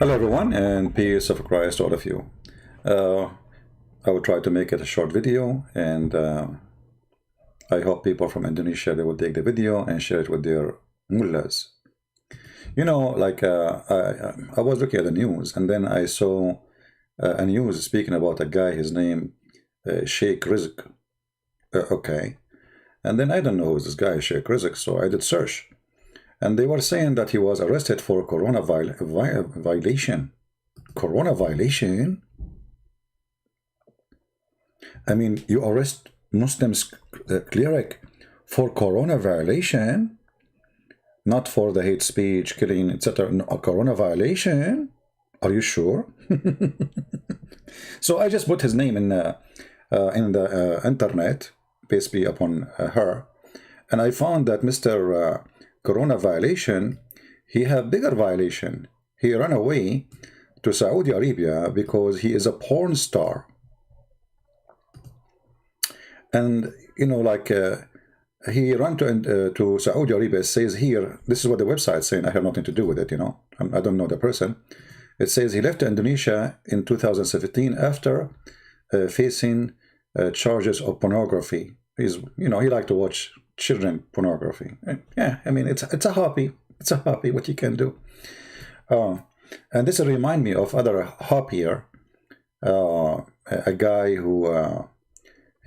Hello, everyone, and peace of Christ to all of you. Uh, I will try to make it a short video, and I hope people from Indonesia they will take the video and share it with their mullahs. You know, like I was looking at the news, and then I saw a news speaking about a guy. His name Sheikh Rizieq. Okay, and then I don't know who's this guy Sheikh Rizieq, so I did search. And they were saying that he was arrested for corona violation. Corona violation? I mean, you arrest Muslims cleric for corona violation, not for the hate speech, killing, etc. No, corona violation? Are you sure? So I just put his name in the internet, basically upon her, and I found that Mr. Corona violation, he had bigger violation. He ran away to Saudi Arabia because he is a porn star. And, you know, like he ran to Saudi Arabia. It says here, this is what the website is saying. I have nothing to do with it, you know. I don't know the person. It says he left Indonesia in 2017 after facing charges of pornography. He's, you know, he liked to watch children pornography. Yeah, I mean, it's a hobby. It's a hobby, what you can do. And this remind me of other hobbier. A guy who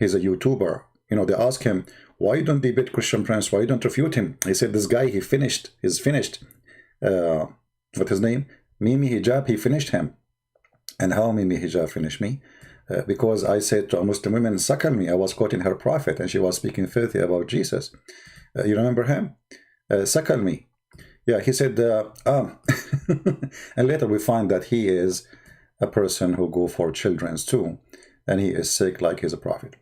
he's a YouTuber. You know, they ask him, why don't they beat Christian Prince? Why don't refute him? He said, this guy, he's finished. What's his name? Mimi Hijab, he finished him. And how Mimi Hijab finished me? Because I said to a Muslim woman, suckle me. I was quoting her prophet, and she was speaking filthy about Jesus. You remember him? Suckle me. Yeah, he said, and later we find that he is a person who go for children's too, and he is sick like he's a prophet.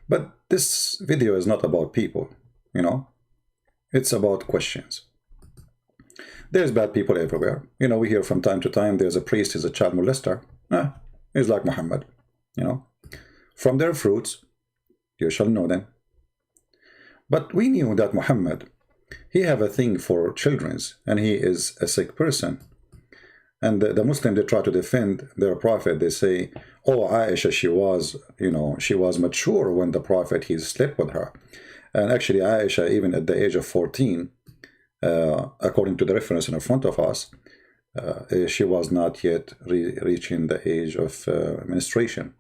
But this video is not about people, you know. It's about questions. There's bad people everywhere. You know, we hear from time to time there's a priest, he's a child molester. He's like Muhammad, you know. From their fruits, you shall know them. But we knew that Muhammad, he have a thing for children's, and he is a sick person. And the Muslim, they try to defend their prophet. They say, oh, Aisha, she was, you know, she was mature when the prophet, he slept with her. And actually, Aisha, even at the age of 14, according to the reference in front of us, she was not yet reaching the age of menstruation.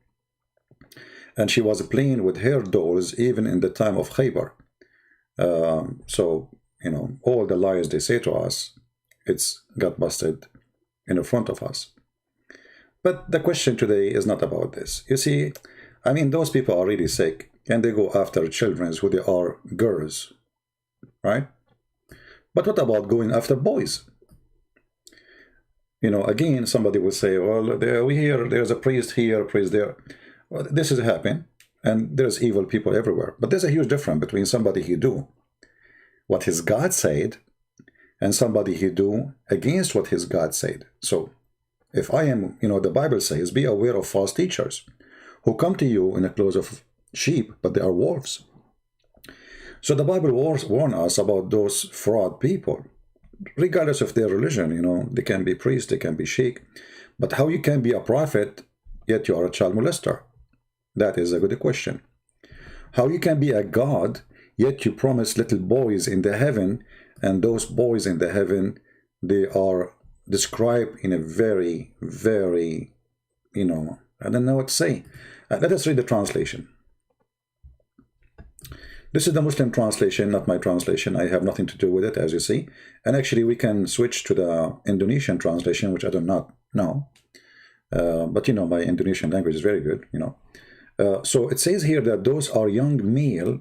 And she was playing with her dolls even in the time of Khaybar. So, you know, all the lies they say to us, it's got busted in front of us. But the question today is not about this. You see, I mean, those people are really sick, and they go after children who they are girls, right? But what about going after boys? You know, again, somebody will say, well, we hear there's a priest here, a priest there. Well, this is happening, and there's evil people everywhere. But there's a huge difference between somebody who do what his God said and somebody who do against what his God said. So if I am, you know, the Bible says, be aware of false teachers who come to you in the clothes of sheep, but they are wolves. So the Bible warns us about those fraud people, regardless of their religion. You know, they can be priests, they can be sheikh, but how you can be a prophet, yet you are a child molester? That is a good question. How you can be a God, yet you promise little boys in the heaven, and those boys in the heaven, they are described in a very, very, you know, I don't know what to say. Let us read the translation. This is the Muslim translation, not my translation. I have nothing to do with it, as you see. And actually, we can switch to the Indonesian translation, which I do not know. But, you know, my Indonesian language is very good, you know. So it says here that those are young male,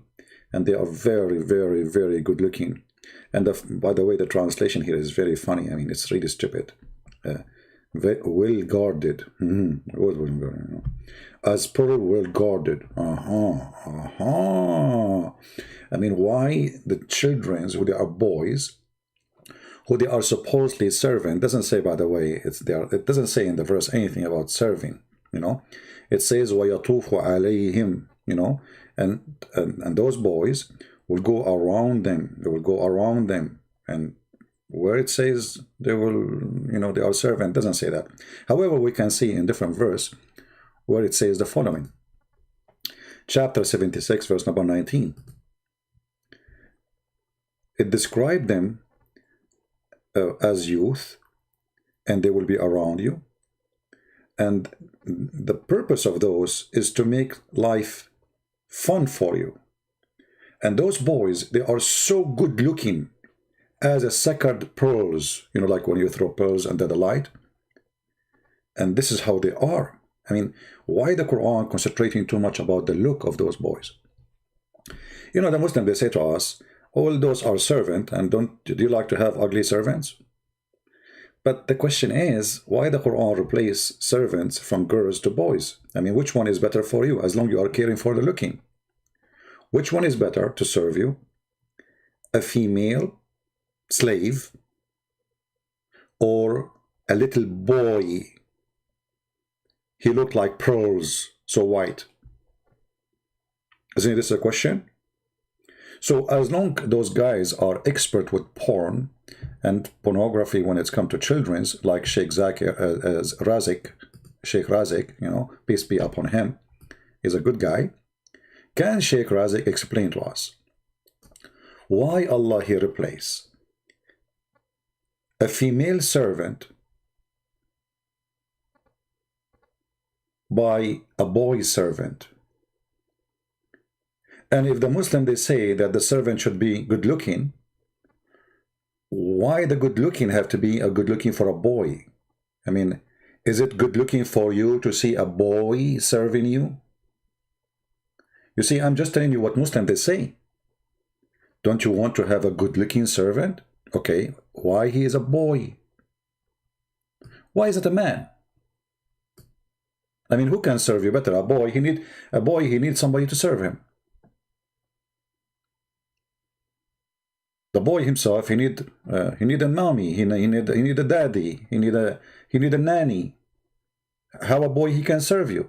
and they are very, very, very good looking. And by the way, the translation here is very funny. I mean, it's really stupid. Well guarded. As pearl well guarded. I mean, why the children, who they are boys, who they are supposedly serving, doesn't say, by the way, it doesn't say in the verse anything about serving, you know. It says, وَيَطُوفُ عَلَيْهِمْ, you know, and those boys will go around them. They will go around them and where it says they will, they are servant, doesn't say that. However, we can see in different verse where it says the following. Chapter 76, verse number 19. It described them as youth, and they will be around you. And the purpose of those is to make life fun for you. And those boys, they are so good looking as a sacred pearls, like when you throw pearls under the light. And this is how they are. I mean, why the Quran concentrating too much about the look of those boys? The Muslims, they say to us, all those are servant, and do you like to have ugly servants? But the question is, why the Quran replace servants from girls to boys? I mean, which one is better for you, as long as you are caring for the looking? Which one is better to serve you? A female slave or a little boy? He looked like pearls, so white. Isn't this a question? So as long as those guys are expert with porn and pornography when it's come to children's, like Sheikh Rizieq, peace be upon him, is a good guy. Can Sheikh Rizieq explain to us why Allah here replace a female servant by a boy servant? And if the Muslim, they say that the servant should be good looking, why the good looking have to be a good looking for a boy? I mean, is it good looking for you to see a boy serving you? You see, I'm just telling you what Muslims, they say. Don't you want to have a good looking servant? Okay, why he is a boy? Why is it a man? I mean, who can serve you better? A boy, he needs somebody to serve him. The boy himself, he need a mommy, he need a daddy, he need a nanny. How a boy he can serve you?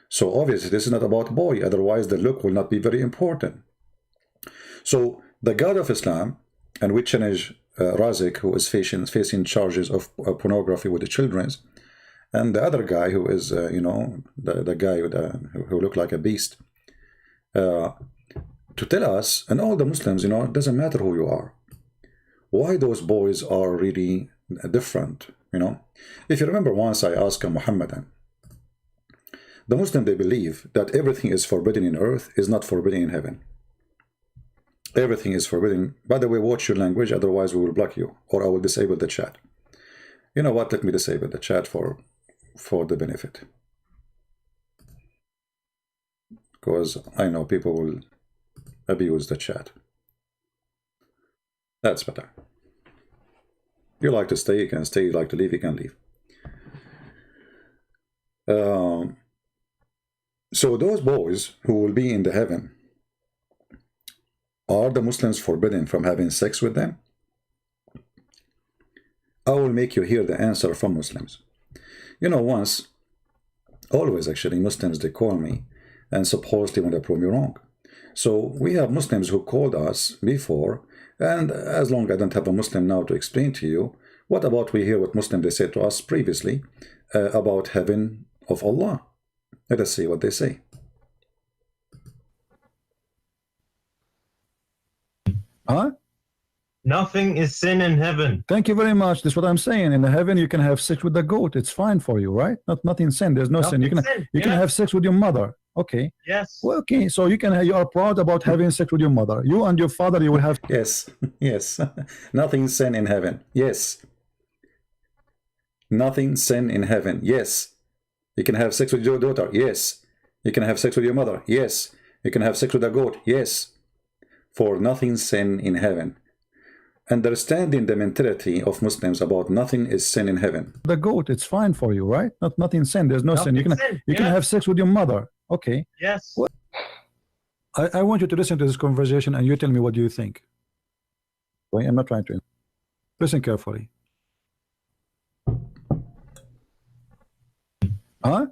So obviously this is not about boy, otherwise the look will not be very important. So the God of Islam, and we challenge Rizieq, who is facing charges of pornography with the children's, and the other guy who is, the guy who looked like a beast, to tell us, and all the Muslims, it doesn't matter who you are, why those boys are really different, If you remember, once I asked a Muhammadan, the Muslim, they believe that everything is forbidden in earth is not forbidden in heaven. Everything is forbidden. By the way, watch your language, otherwise we will block you, or I will disable the chat. You know what, let me disable the chat for the benefit. Because I know people will abuse the chat. That's better. You like to stay, you can stay. You like to leave, you can leave. So those boys who will be in the heaven, are the Muslims forbidden from having sex with them? I will make you hear the answer from Muslims. Always actually, Muslims, they call me and supposedly want to prove me wrong. So we have Muslims who called us before, and as long as I don't have a Muslim now to explain to you, what about we hear what Muslim they said to us previously about heaven of Allah? Let us see what they say. Huh? Nothing is sin in heaven. Thank you very much. That's what I'm saying. In the heaven, you can have sex with the goat. It's fine for you, right? Nothing sin. There's no sin. You can have sex with your mother. Okay. Yes. Well, okay. So you are proud about having sex with your mother. You and your father, you will have. Yes. Yes. Nothing sin in heaven. Yes. Nothing sin in heaven. Yes. You can have sex with your daughter. Yes. You can have sex with your mother. Yes. You can have sex with a goat. Yes. For nothing sin in heaven. Understanding the mentality of Muslims about nothing is sin in heaven. The goat, it's fine for you, right? Nothing sin. There's no sin. You can have sex with your mother. Okay. Yes. Well, I want you to listen to this conversation and you tell me what do you think. Wait, I'm not trying to. Listen carefully. Huh?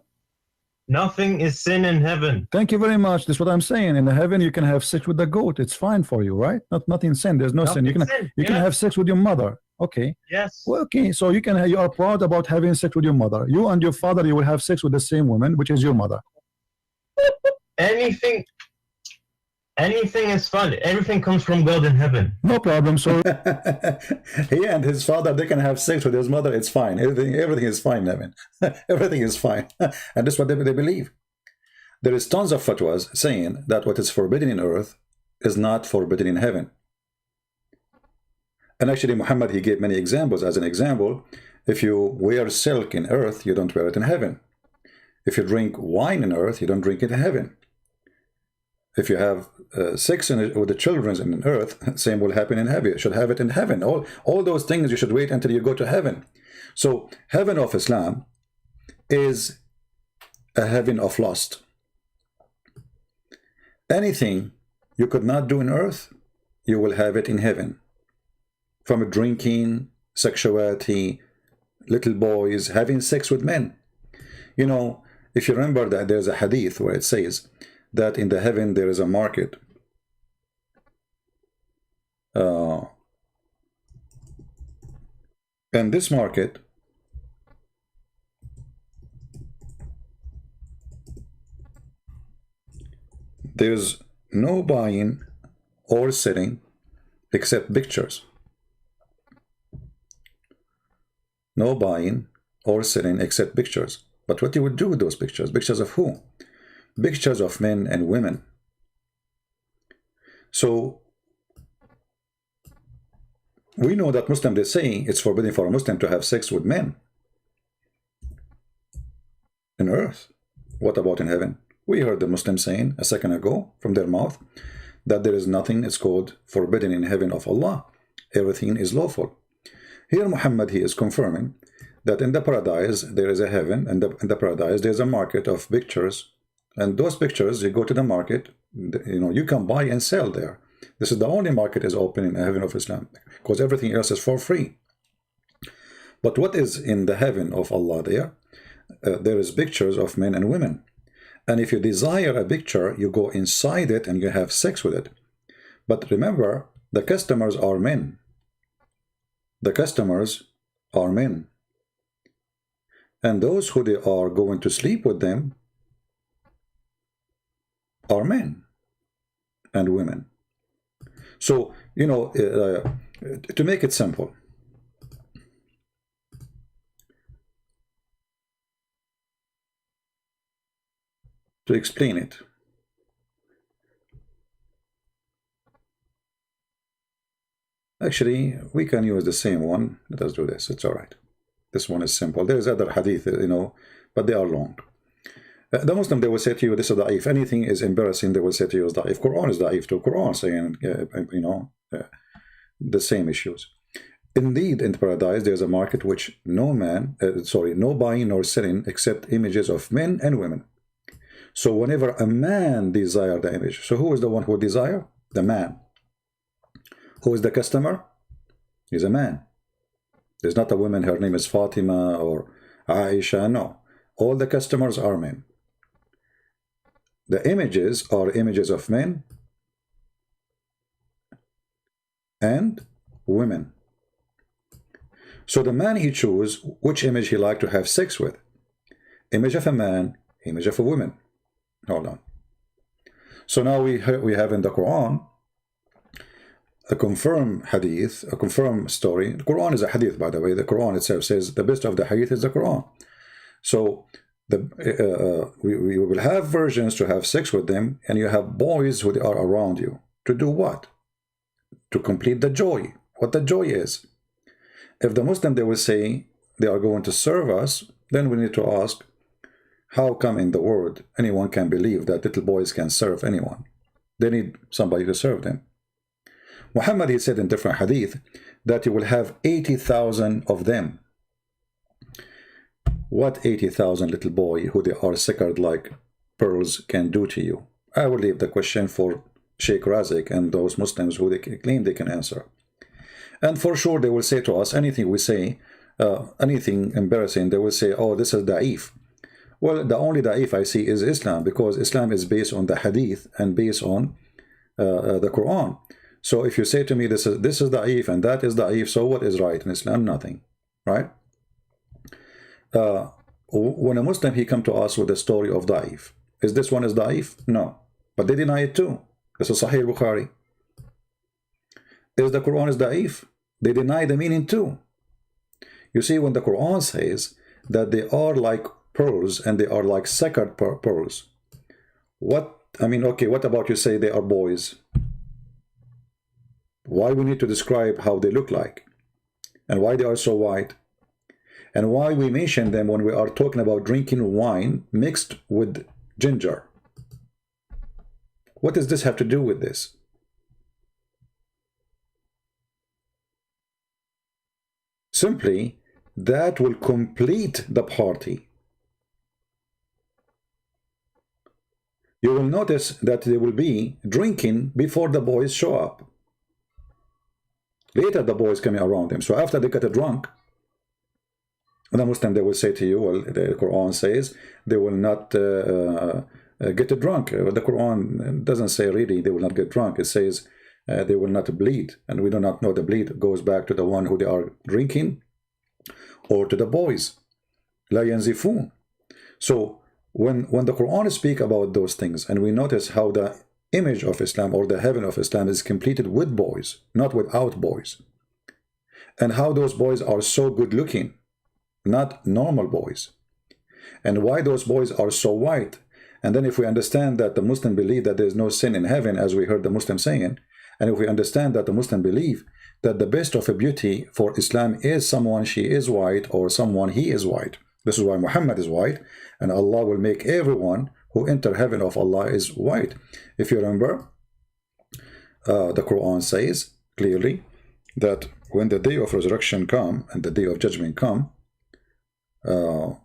Nothing is sin in heaven. Thank you very much. That's what I'm saying. In the heaven, you can have sex with the goat. It's fine for you, right? Nothing sin. There's no sin. You can sin. you can have sex with your mother. Okay. Yes. Well, okay. So you are proud about having sex with your mother. You and your father, you will have sex with the same woman, which is your mother. Anything is fun. Everything comes from God in heaven. No problem. So he and his father, they can have sex with his mother. It's fine. Everything is fine, Nevin. Everything is fine. And that's what they believe. There is tons of fatwas saying that what is forbidden in earth is not forbidden in heaven. And actually, Muhammad, he gave many examples. As an example, if you wear silk in earth, you don't wear it in heaven. If you drink wine in earth, you don't drink it in heaven. If you have sex with the children in earth, same will happen in heaven. You should have it in heaven. All those things you should wait until you go to heaven. So heaven of Islam is a heaven of lust. Anything you could not do in earth, you will have it in heaven. From drinking, sexuality, little boys having sex with men. You know, if you remember that there's a hadith where it says that in the heaven there is a market. And this market there's no buying or selling except pictures. No buying or selling except pictures. But what you would do with those pictures? Pictures of who? Pictures of men and women. So we know that Muslims, they say it's forbidden for a Muslim to have sex with men in earth. What about in heaven? We heard the Muslims saying a second ago from their mouth that there is nothing it's called forbidden in heaven of Allah. Everything is lawful. Here Muhammad, he is confirming that in the paradise there is a heaven, and in the paradise there's a market of pictures, and those pictures, you go to the market, you know, you can buy and sell there. This is the only market is open in the heaven of Islam, because everything else is for free. But what is in the heaven of Allah there? There is pictures of men and women. And if you desire a picture, you go inside it and you have sex with it. But remember, the customers are men. The customers are men. And those who they are going to sleep with them are men and women. So, you know, to make it simple, to explain it, actually, we can use the same one. Let us do this. It's all right. This one is simple. There's other hadith, you know, but they are long. The Muslim, they will say to you, this is da'if. Anything is embarrassing, they will say to you is da'if. Quran is da'if too. Quran saying, you know, the same issues. Indeed, in paradise, there's a market which no buying nor selling except images of men and women. So whenever a man desires the image, so who is the one who desire? The man. Who is the customer? He's a man. There's not a woman, her name is Fatima or Aisha, no. All the customers are men. The images are images of men and women. So the man, he chooses which image he like to have sex with. Image of a man, image of a woman. Hold on. So now we have in the Quran a confirmed hadith, a confirmed story. The Quran is a hadith, by the way. The Quran itself says the best of the hadith is the Quran. So we will have virgins to have sex with them, and you have boys who are around you. To do what? To complete the joy. What the joy is. If the Muslim, they will say they are going to serve us, then we need to ask, how come in the world anyone can believe that little boys can serve anyone? They need somebody to serve them. Muhammad, he said in different hadith that you will have 80,000 of them. What 80,000 little boy who they are sacred like pearls can do to you? I will leave the question for Sheikh Rizieq and those Muslims who they claim they can answer. And for sure they will say to us, anything we say, anything embarrassing, they will say, oh, this is da'if. Well, the only da'if I see is Islam, because Islam is based on the hadith and based on the Quran. So if you say to me this is da'if and that is da'if, so what is right in Islam? Nothing, right? When a Muslim, he come to us with the story of da'if, is this one is da'if? No, but they deny it too. This is Sahih Bukhari. Is the Quran is da'if? They deny the meaning too. You see, when the Quran says that they are like pearls and they are like sacred pearls, what, I mean, okay, what about you say they are boys? Why we need to describe how they look like and why they are so white, and why we mention them when we are talking about drinking wine mixed with ginger? What does this have to do with this? Simply, that will complete the party. You will notice that they will be drinking before the boys show up. Later, the boys coming around them. So after they get drunk, the Muslim, they will say to you, well, the Quran says they will not get drunk. The Quran doesn't say really they will not get drunk. It says they will not bleed. And we do not know the bleed goes back to the one who they are drinking or to the boys. La yanzifun. So when the Quran speaks about those things, and we notice how the image of Islam or the heaven of Islam is completed with boys, not without boys, and how those boys are so good looking, not normal boys, and why those boys are so white. And then if we understand that the Muslim believe that there is no sin in heaven, as we heard the Muslim saying, and if we understand that the Muslim believe that the best of a beauty for Islam is someone she is white or someone he is white. This is why Muhammad is white, and Allah will make everyone who enter heaven of Allah is white. If you remember, the Quran says clearly that when the day of resurrection come and the day of judgment come, Allah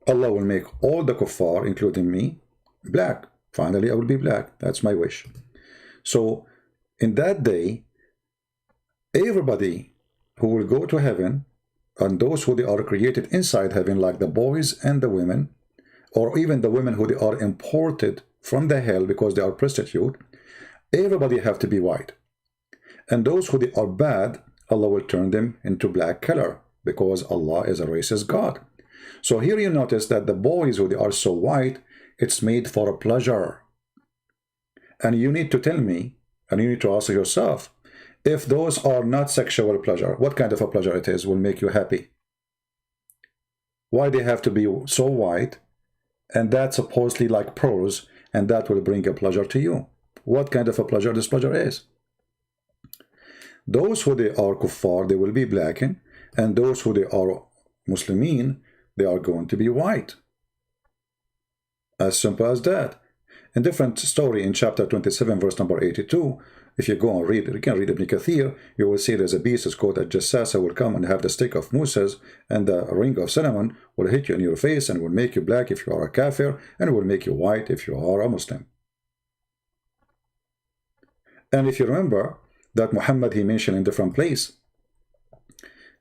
will make all the kuffar, including me, black. Finally, I will be black. That's my wish. So in that day, everybody who will go to heaven, and those who they are created inside heaven, like the boys and the women, or even the women who they are imported from the hell because they are prostitute, everybody have to be white. And those who they are bad, Allah will turn them into black color, because Allah is a racist God. So here you notice that the boys who they are so white, it's made for a pleasure. And you need to tell me, and you need to ask yourself, if those are not sexual pleasure, what kind of a pleasure it is will make you happy? Why they have to be so white, and that's supposedly like pearls, and that will bring a pleasure to you? What kind of a pleasure this pleasure is? Those who they are kuffar, they will be blackened, and those who they are Muslimin, they are going to be white. As simple as that. A different story in chapter 27, verse number 82. If you go and read, you can read Ibn Kathir, you will see there's a beast, it's called a Jassasa, will come and have the stick of Moses, and the ring of Solomon will hit you in your face and will make you black if you are a kafir, and will make you white if you are a Muslim. And if you remember that Muhammad, he mentioned in different place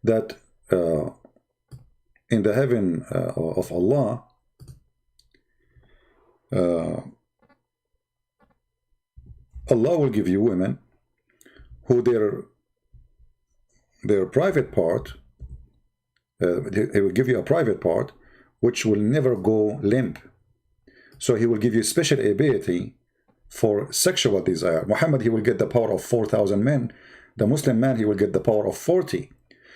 that in the heaven of Allah, Allah will give you women who their private part, he will give you a private part which will never go limp. So he will give you special ability for sexual desire. Muhammad, he will get the power of 4,000 men. The Muslim man, he will get the power of 40.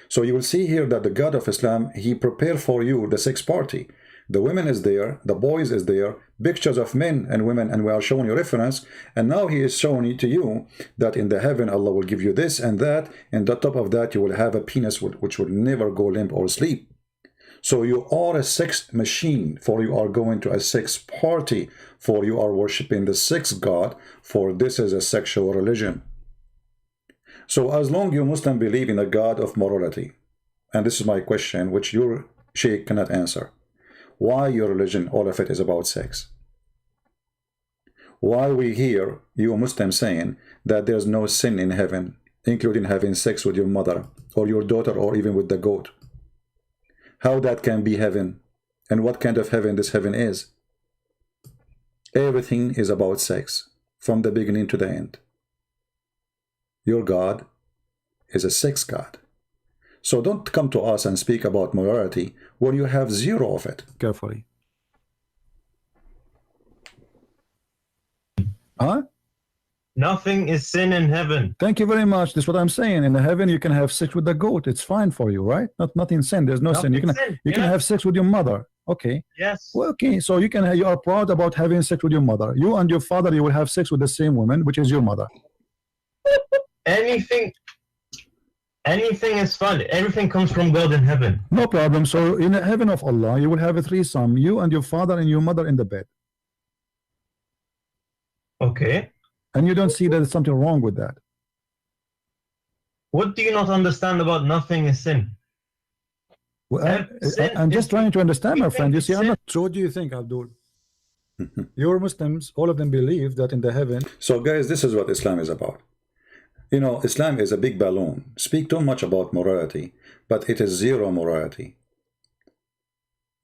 So you will see here that the God of Islam, he prepared for you the sex party. The women is there, the boys is there, pictures of men and women, and we are showing you reference. And now he is showing it to you that in the heaven, Allah will give you this and that, and on top of that, you will have a penis which will never go limp or sleep. So you are a sex machine, for you are going to a sex party, for you are worshipping the sex God, for this is a sexual religion. So as long you Muslim believe in a God of morality, and this is my question, which your sheikh cannot answer, why your religion, all of it is about sex? Why we hear you Muslims saying that there's no sin in heaven, including having sex with your mother or your daughter or even with the goat? How that can be heaven And what kind of heaven this heaven is? Everything is about sex, from the beginning to the end. Your God is a sex God. So don't come to us and speak about morality when you have zero of it. Carefully. Huh? Nothing is sin in heaven. Thank you very much. That's what I'm saying. In the heaven, you can have sex with the goat. It's fine for you, right? Nothing sin. There's no sin. You can have sex with your mother. Okay. Yes. Well, okay. So you are proud about having sex with your mother. You and your father, you will have sex with the same woman, which is your mother. Anything is fun. Everything comes from God in heaven. No problem. So in the heaven of Allah, you will have a threesome. You and your father and your mother in the bed. Okay. And you don't see that there's something wrong with that. What do you not understand about nothing is sin? Well, I'm just trying to understand, my friend. You see, I'm not. So what do you think, Abdul? Your Muslims, all of them believe that in the heaven. So guys, this is what Islam is about. You know, Islam is a big balloon. Speak too much about morality, but it is zero morality.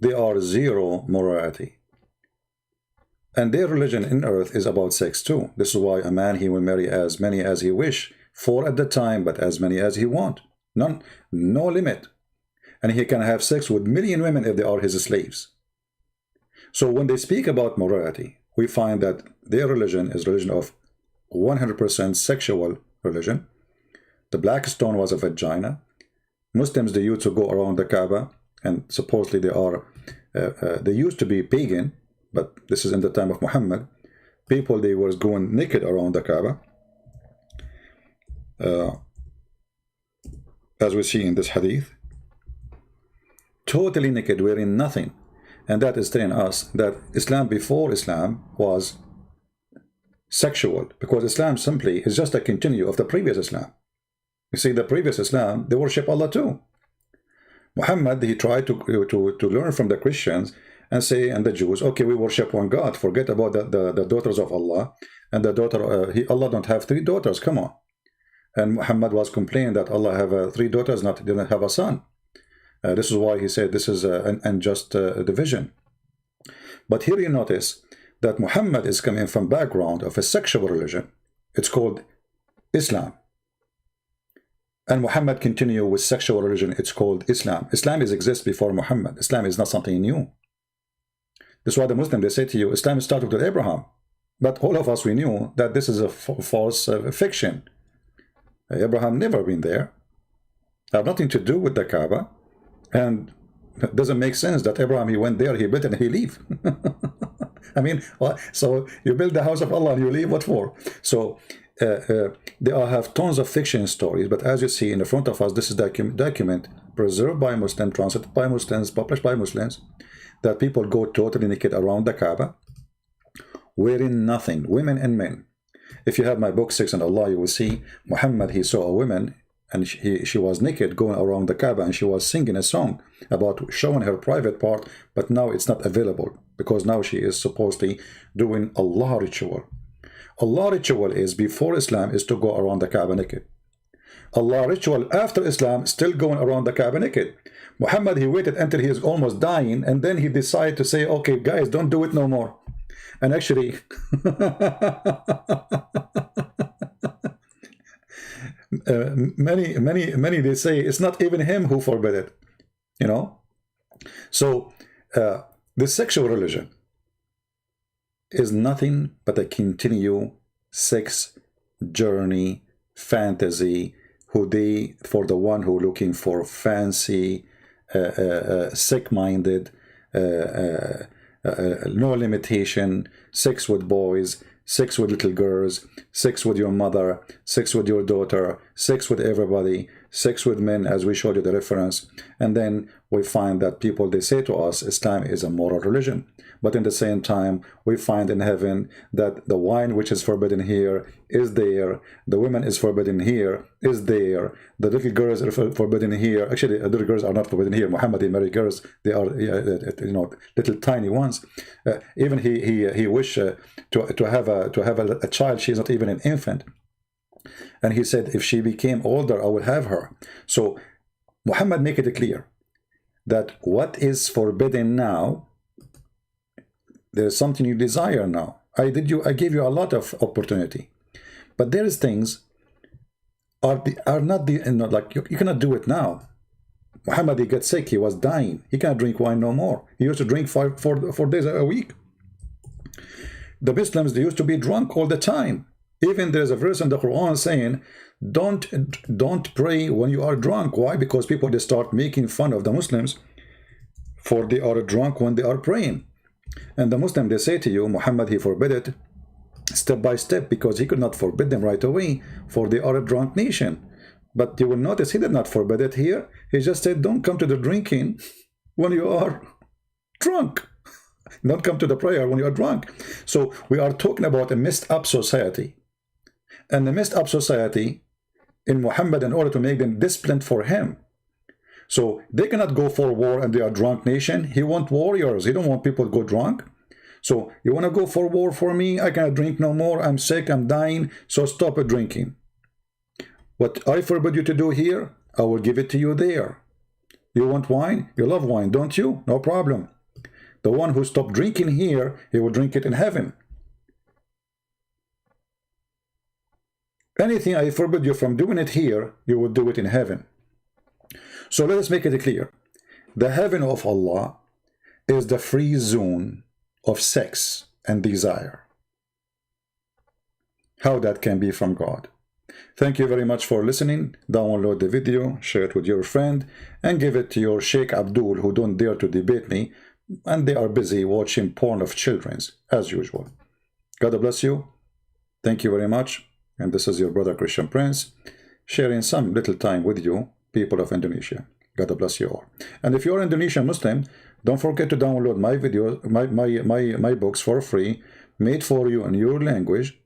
They are zero morality. And their religion in earth is about sex too. This is why a man, he will marry as many as he wish, 4 at the time, but as many as he want. None, no limit. And he can have sex with 1,000,000 women if they are his slaves. So when they speak about morality, we find that their religion is religion of 100% sexual religion. The black stone was a vagina. Muslims, they used to go around the Kaaba, and supposedly they used to be pagan, but this is in the time of Muhammad. People, they were going naked around the Kaaba, as we see in this hadith, totally naked, wearing nothing. And that is telling us that Islam before Islam was sexual, because Islam simply is just a continue of the previous Islam. You see, the previous Islam, they worship Allah too. Muhammad, he tried to learn from the Christians and say, and the Jews, okay, we worship one God, forget about the daughters of Allah, and the daughter, Allah don't have 3 daughters, come on. And Muhammad was complaining that Allah have 3 daughters, didn't have a son. This is why he said this is an unjust division. But here you notice that Muhammad is coming from background of a sexual religion. It's called Islam. And Muhammad continue with sexual religion. It's called Islam. Islam exists before Muhammad. Islam is not something new. That's why the Muslim, they say to you, Islam started with Abraham. But all of us, we knew that this is a false fiction. Abraham never been there. Have nothing to do with the Kaaba. And it doesn't make sense that Abraham, he went there, he built it, and he leave. I mean, so you build the house of Allah and you leave, what for? So they all have tons of fiction stories, but as you see in the front of us, this is document preserved by Muslims, translated by Muslims, published by Muslims, that people go totally naked around the Kaaba, wearing nothing, women and men. If you have my book, Sex and Allah, you will see Muhammad, he saw a woman, and she was naked going around the Kaaba, and she was singing a song about showing her private part, but now it's not available, because now she is supposedly doing Allah ritual. Allah ritual is before Islam is to go around the Kaaba naked. Allah ritual after Islam, still going around the Kaaba naked. Muhammad, he waited until he is almost dying, and then he decided to say, okay, guys, don't do it no more. And actually, many they say it's not even him who forbid it, you know. So the sexual religion is nothing but a continued sex journey, fantasy, for the one who looking for fancy, sick-minded, no limitation, sex with boys, sex with little girls, sex with your mother, sex with your daughter, sex with everybody, sex with men, as we showed you the reference. And then we find that people, they say to us, Islam is a moral religion. But in the same time, we find in heaven that the wine which is forbidden here is there, the women is forbidden here, is there, the little girls are forbidden here. Actually, little girls are not forbidden here. Muhammad, he married girls, they are, you know, little tiny ones. Even he wish to have a child. She is not even an infant. And he said, if she became older, I will have her. So Muhammad make it clear that what is forbidden now, there's something you desire now. I gave you a lot of opportunity, but there is things are not like you cannot do it now. Muhammad, he got sick, he was dying, he cannot drink wine no more. He used to drink 4 days a week. The Muslims, they used to be drunk all the time. Even there's a verse in the Quran saying, don't pray when you are drunk. Why? Because people, they start making fun of the Muslims for they are drunk when they are praying. And the Muslim, they say to you, Muhammad, he forbid it step by step, because he could not forbid them right away, for they are a drunk nation. But you will notice he did not forbid it here. He just said, don't come to the drinking when you are drunk. Don't come to the prayer when you are drunk. So we are talking about a messed up society. And the messed up society in Muhammad, in order to make them disciplined for him. So they cannot go for war and they are a drunk nation. He wants warriors. He don't want people to go drunk. So you want to go for war for me? I cannot drink no more. I'm sick. I'm dying. So stop drinking. What I forbid you to do here, I will give it to you there. You want wine? You love wine, don't you? No problem. The one who stopped drinking here, he will drink it in heaven. Anything I forbid you from doing it here, you will do it in heaven. So let us make it clear. The heaven of Allah is the free zone of sex and desire. How that can be from God? Thank you very much for listening. Download the video, share it with your friend, and give it to your Sheikh Abdul, who don't dare to debate me, and they are busy watching porn of children's, as usual. God bless you. Thank you very much. And this is your brother Christian Prince, sharing some little time with you, people of Indonesia. God bless you all. And if you're Indonesian Muslim, don't forget to download my videos, my books for free, made for you in your language,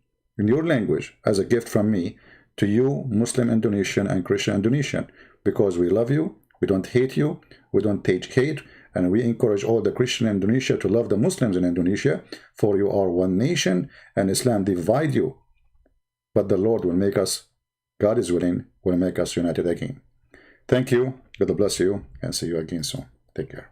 as a gift from me to you, Muslim Indonesian and Christian Indonesian, because we love you, we don't hate you, we don't teach hate, and we encourage all the Christian in Indonesia to love the Muslims in Indonesia, for you are one nation, and Islam divide you. But the Lord will make us, God is willing, will make us united again. Thank you, God bless you, and see you again soon. Take care.